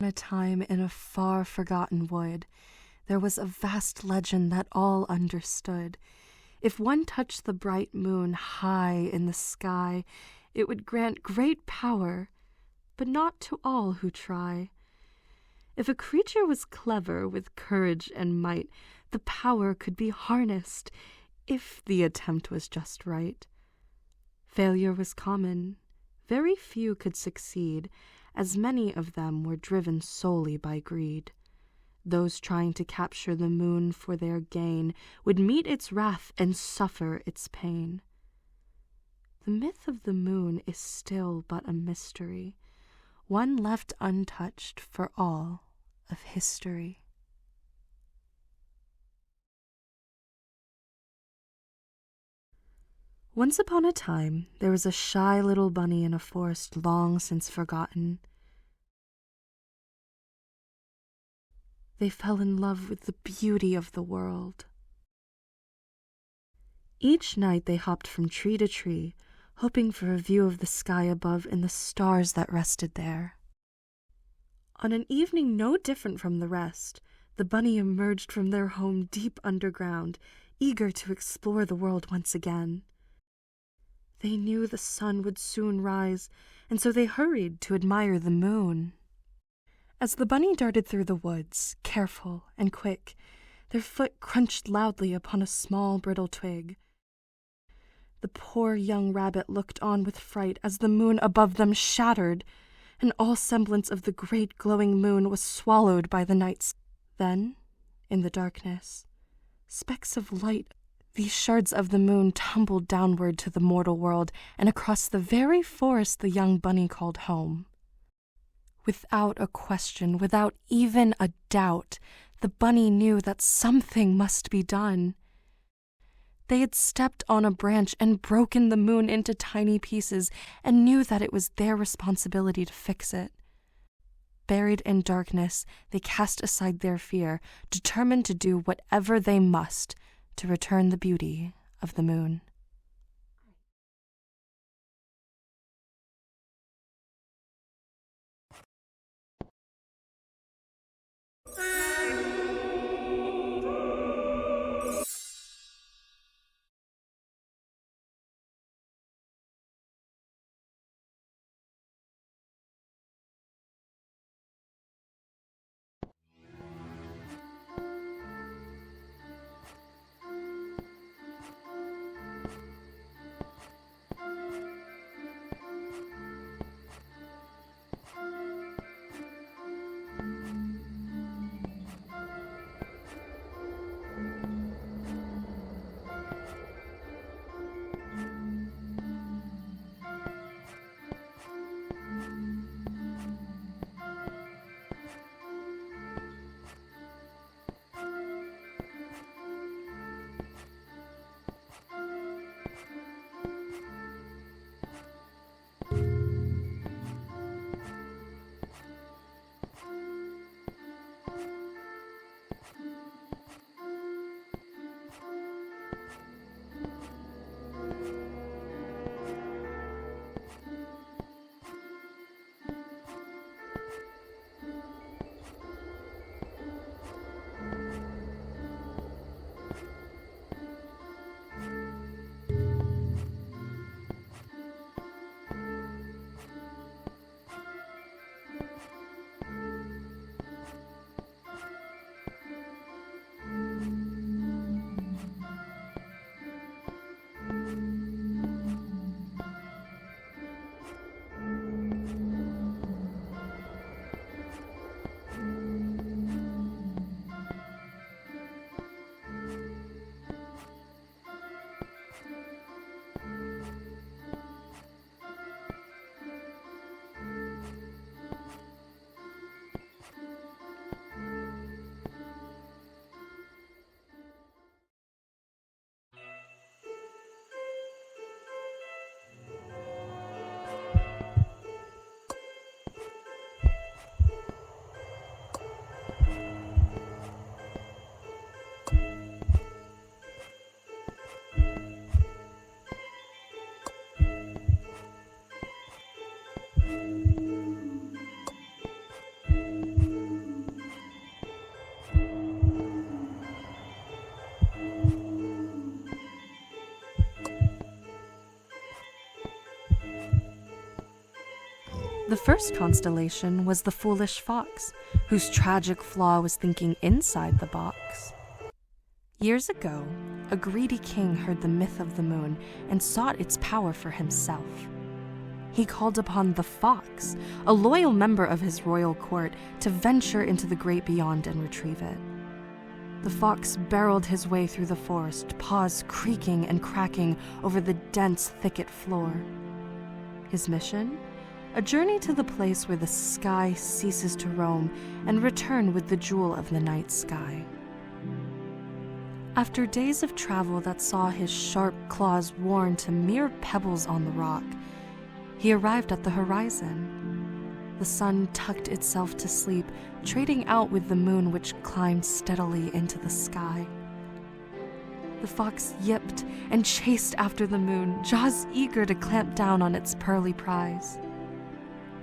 a time in a far forgotten wood, there was a vast legend that all understood. If one touched the bright moon high in the sky, it would grant great power, but not to all who try. If a creature was clever with courage and might, the power could be harnessed, if the attempt was just right. Failure was common. Very few could succeed, as many of them were driven solely by greed. Those trying to capture the moon for their gain would meet its wrath and suffer its pain. The myth of the moon is still but a mystery, one left untouched for all of history. Once upon a time, there was a shy little bunny in a forest long since forgotten. They fell in love with the beauty of the world. Each night they hopped from tree to tree, hoping for a view of the sky above and the stars that rested there. On an evening no different from the rest, the bunny emerged from their home deep underground, eager to explore the world once again. They knew the sun would soon rise, and so they hurried to admire the moon. As the bunny darted through the woods, careful and quick, their foot crunched loudly upon a small brittle twig. The poor young rabbit looked on with fright as the moon above them shattered, and all semblance of the great glowing moon was swallowed by the night. Then, in the darkness, specks of light, these shards of the moon tumbled downward to the mortal world and across the very forest the young bunny called home. Without a question, without even a doubt, the bunny knew that something must be done. They had stepped on a branch and broken the moon into tiny pieces and knew that it was their responsibility to fix it. Buried in darkness, they cast aside their fear, determined to do whatever they must to return the beauty of the moon. The first constellation was the foolish fox, whose tragic flaw was thinking inside the box. Years ago, a greedy king heard the myth of the moon and sought its power for himself. He called upon the fox, a loyal member of his royal court, to venture into the great beyond and retrieve it. The fox barreled his way through the forest, paws creaking and cracking over the dense thicket floor. His mission? A journey to the place where the sky ceases to roam and return with the jewel of the night sky. After days of travel that saw his sharp claws worn to mere pebbles on the rock, he arrived at the horizon. The sun tucked itself to sleep, trading out with the moon which climbed steadily into the sky. The fox yipped and chased after the moon, jaws eager to clamp down on its pearly prize.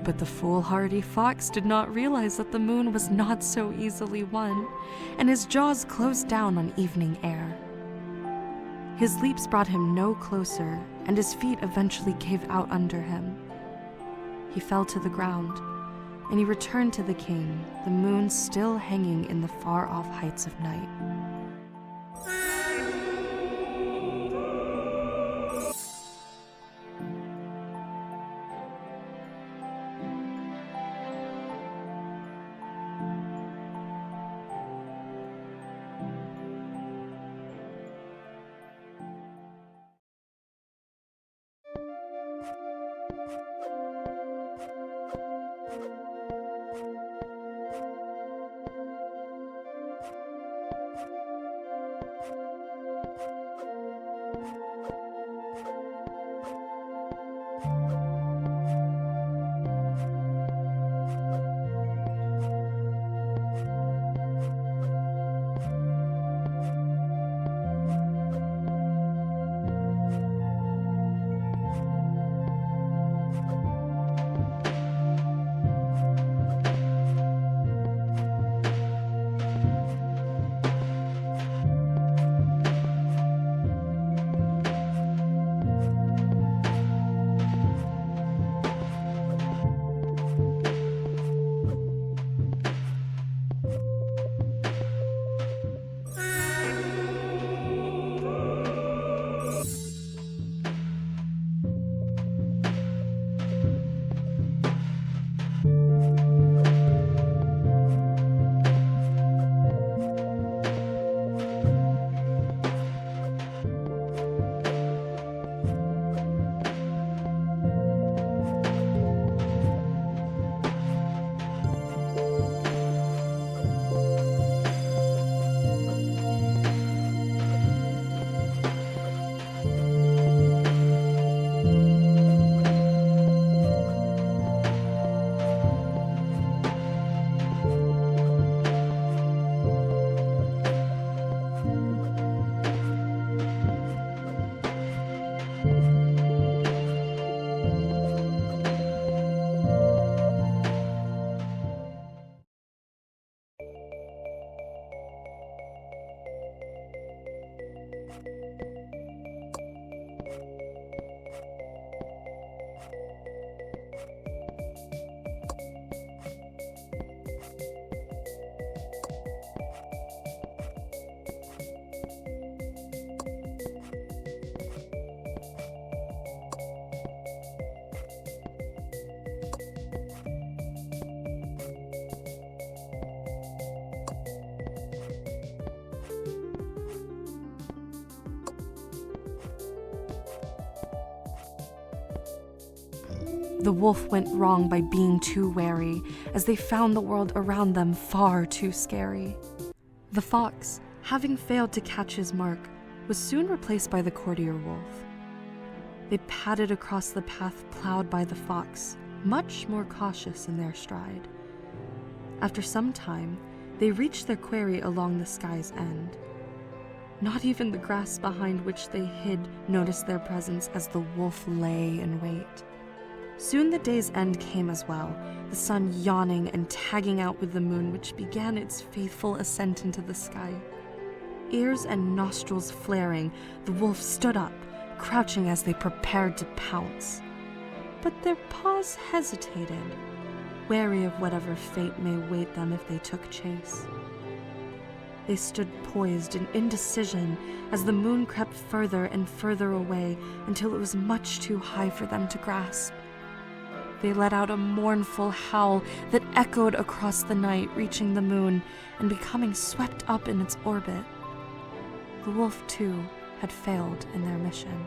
But the foolhardy fox did not realize that the moon was not so easily won, and his jaws closed down on evening air. His leaps brought him no closer, and his feet eventually gave out under him. He fell to the ground, and he returned to the king, the moon still hanging in the far-off heights of night. The wolf went wrong by being too wary, as they found the world around them far too scary. The fox, having failed to catch his mark, was soon replaced by the courtier wolf. They padded across the path plowed by the fox, much more cautious in their stride. After some time, they reached their quarry along the sky's end. Not even the grass behind which they hid noticed their presence as the wolf lay in wait. Soon the day's end came as well, the sun yawning and tagging out with the moon which began its faithful ascent into the sky. Ears and nostrils flaring, the wolf stood up, crouching as they prepared to pounce. but their paws hesitated, wary of whatever fate may wait them if they took chase. They stood poised in indecision as the moon crept further and further away until it was much too high for them to grasp. They let out a mournful howl that echoed across the night, reaching the moon and becoming swept up in its orbit. The wolf, too, had failed in their mission.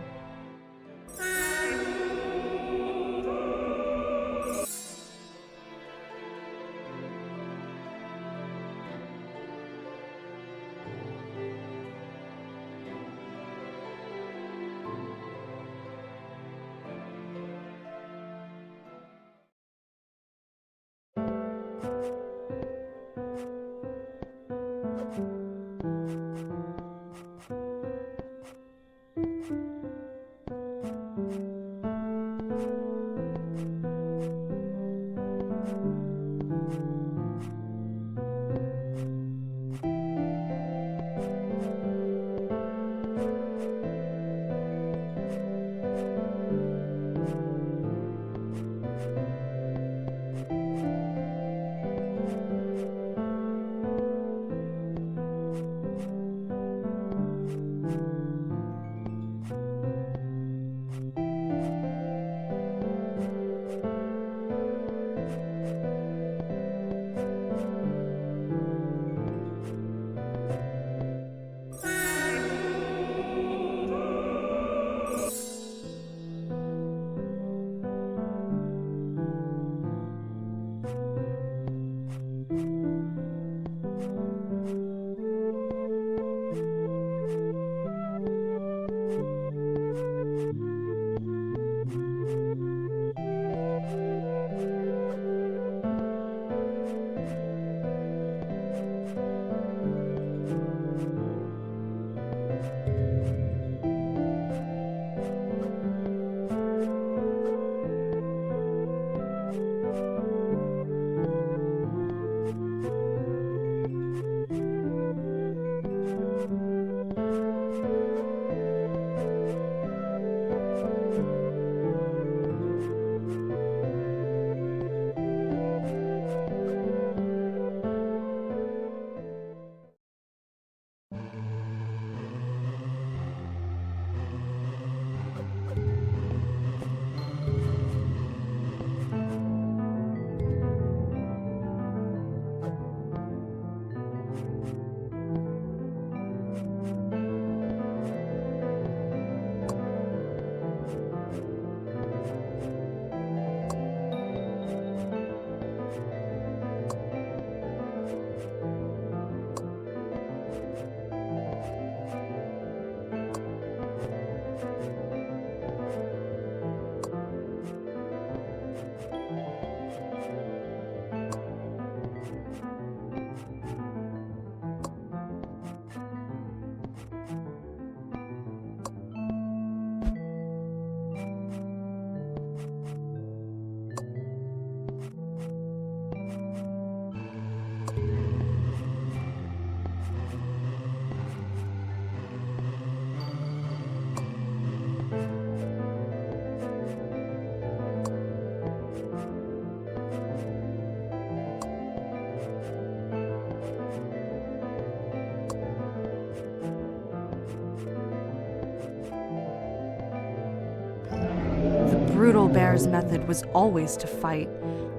brutal bear's method was always to fight,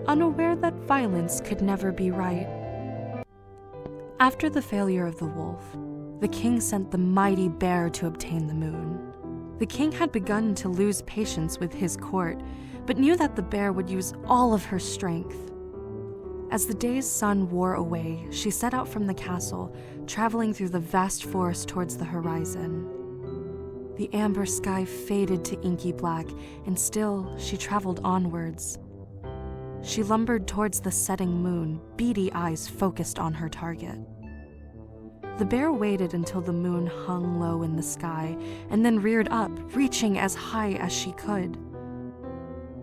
unaware that violence could never be right. After the failure of the wolf, the king sent the mighty bear to obtain the moon. The king had begun to lose patience with his court, but knew that the bear would use all of her strength. As the day's sun wore away, she set out from the castle, traveling through the vast forest towards the horizon. The amber sky faded to inky black, and still she traveled onwards. She lumbered towards the setting moon, beady eyes focused on her target. The bear waited until the moon hung low in the sky, and then reared up, reaching as high as she could.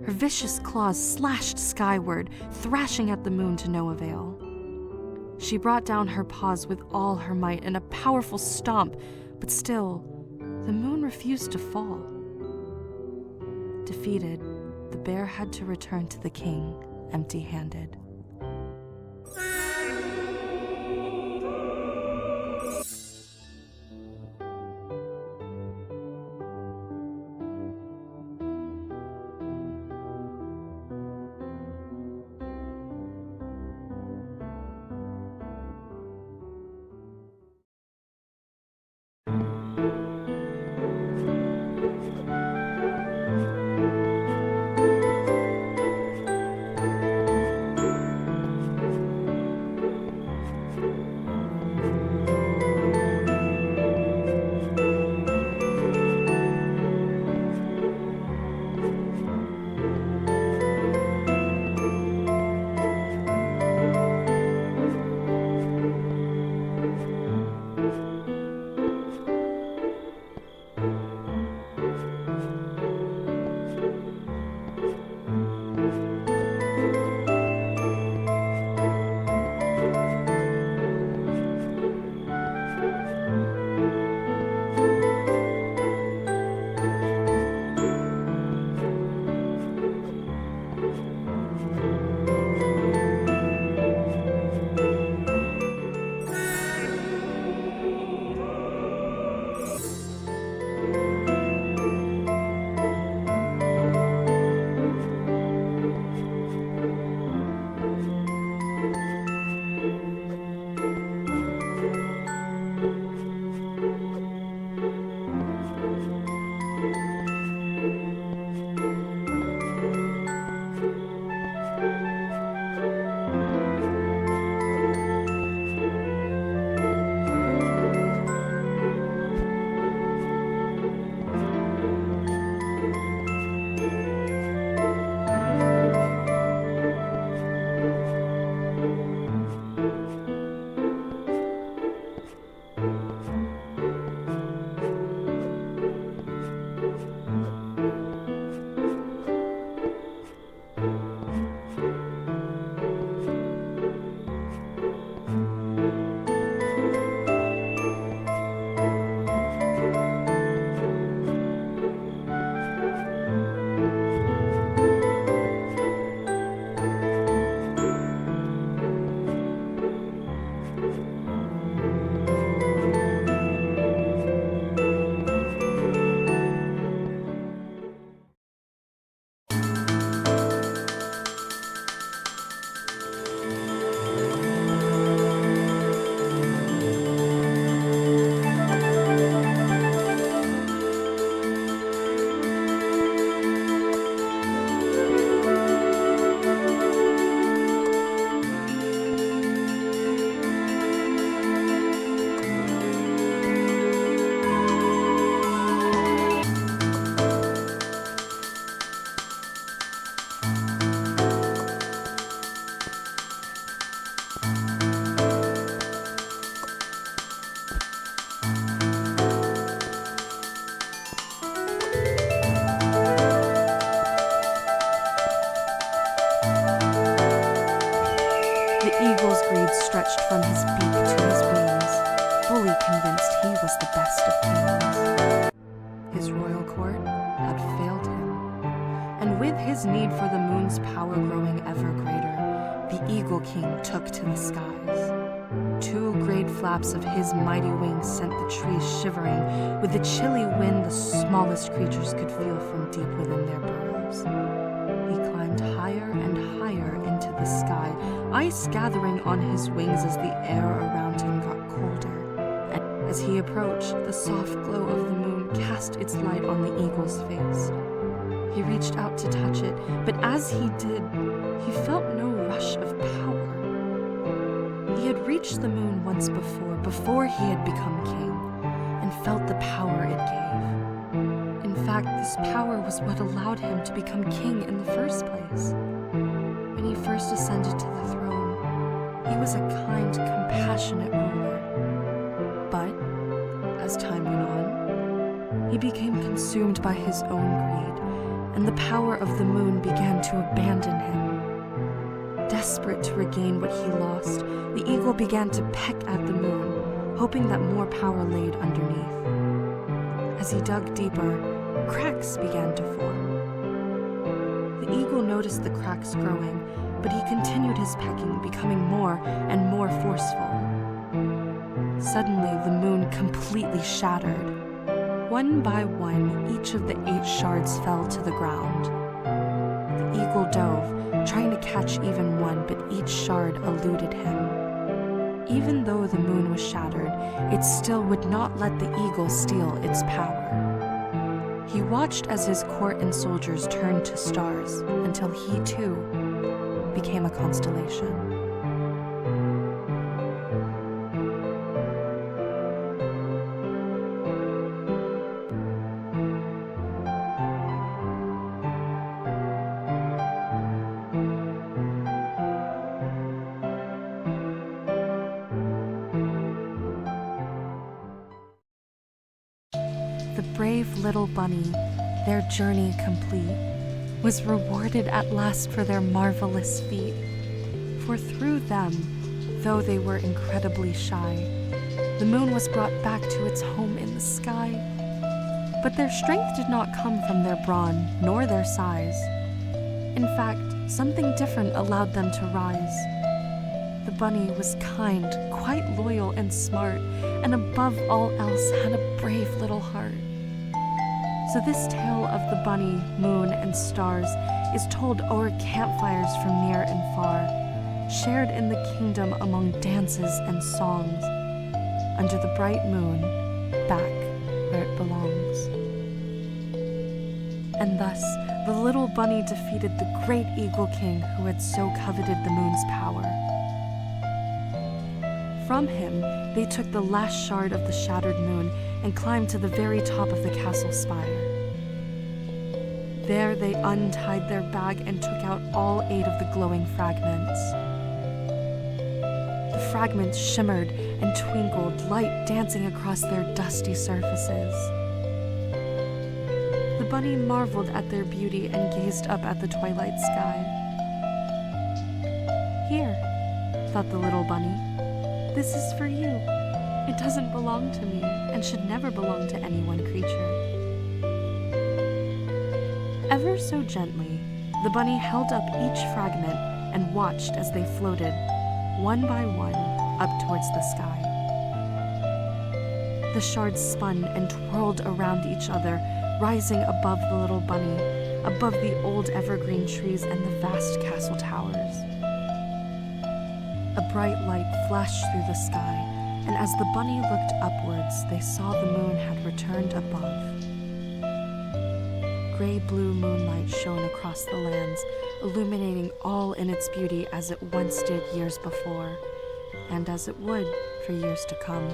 Her vicious claws slashed skyward, thrashing at the moon to no avail. She brought down her paws with all her might in a powerful stomp, but still, the moon refused to fall. Defeated, the bear had to return to the king empty-handed. stretched from his beak to his wings, fully convinced he was the best of kings. His royal court had failed him, and with his need for the moon's power growing ever greater, the Eagle King took to the skies. Two great flaps of his mighty wings sent the trees shivering with the chilly wind the smallest creatures could feel from deep within their burrows. He climbed higher and higher into the sky, ice gathering on his wings as the air around him got colder. And as he approached, the soft glow of the moon cast its light on the eagle's face. He reached out to touch it, but as he did, he felt no rush of power. He had reached the moon once before he had become king, and felt the power it gave. In fact, this power was what allowed him to become king in the first place. When he first ascended to the throne, he was a kind, compassionate ruler. But, as time went on, he became consumed by his own greed, and the power of the moon began to abandon him. Desperate to regain what he lost, the eagle began to peck at the moon, hoping that more power laid underneath. As he dug deeper, cracks began to form. The eagle noticed the cracks growing, but he continued his pecking, becoming more and more forceful. Suddenly, the moon completely shattered. One by one, each of the 8 shards fell to the ground. The eagle dove, trying to catch even one, but each shard eluded him. Even though the moon was shattered, it still would not let the eagle steal its power. He watched as his court and soldiers turned to stars until he too became a constellation. The brave little bunny, their journey complete, was rewarded at last for their marvelous feat. For through them, though they were incredibly shy, the moon was brought back to its home in the sky. But their strength did not come from their brawn nor their size. In fact, something different allowed them to rise. The bunny was kind, quite loyal and smart, and above all else had a brave little heart. So this tale of the bunny, moon, and stars is told o'er campfires from near and far, shared in the kingdom among dances and songs, under the bright moon, back where it belongs. And thus, the little bunny defeated the great eagle king who had so coveted the moon's power. From him, they took the last shard of the shattered moon and climbed to the very top of the castle spire. There they untied their bag and took out all 8 of the glowing fragments. The fragments shimmered and twinkled, light dancing across their dusty surfaces. The bunny marveled at their beauty and gazed up at the twilight sky. "Here," thought the little bunny, "this is for you. It doesn't belong to me and should never belong to any one creature." Ever so gently, the bunny held up each fragment and watched as they floated, one by one, up towards the sky. The shards spun and twirled around each other, rising above the little bunny, above the old evergreen trees and the vast castle towers. A bright light flashed through the sky, and as the bunny looked upwards, they saw the moon had returned above. Gray-blue moonlight shone across the lands, illuminating all in its beauty as it once did years before, and as it would for years to come.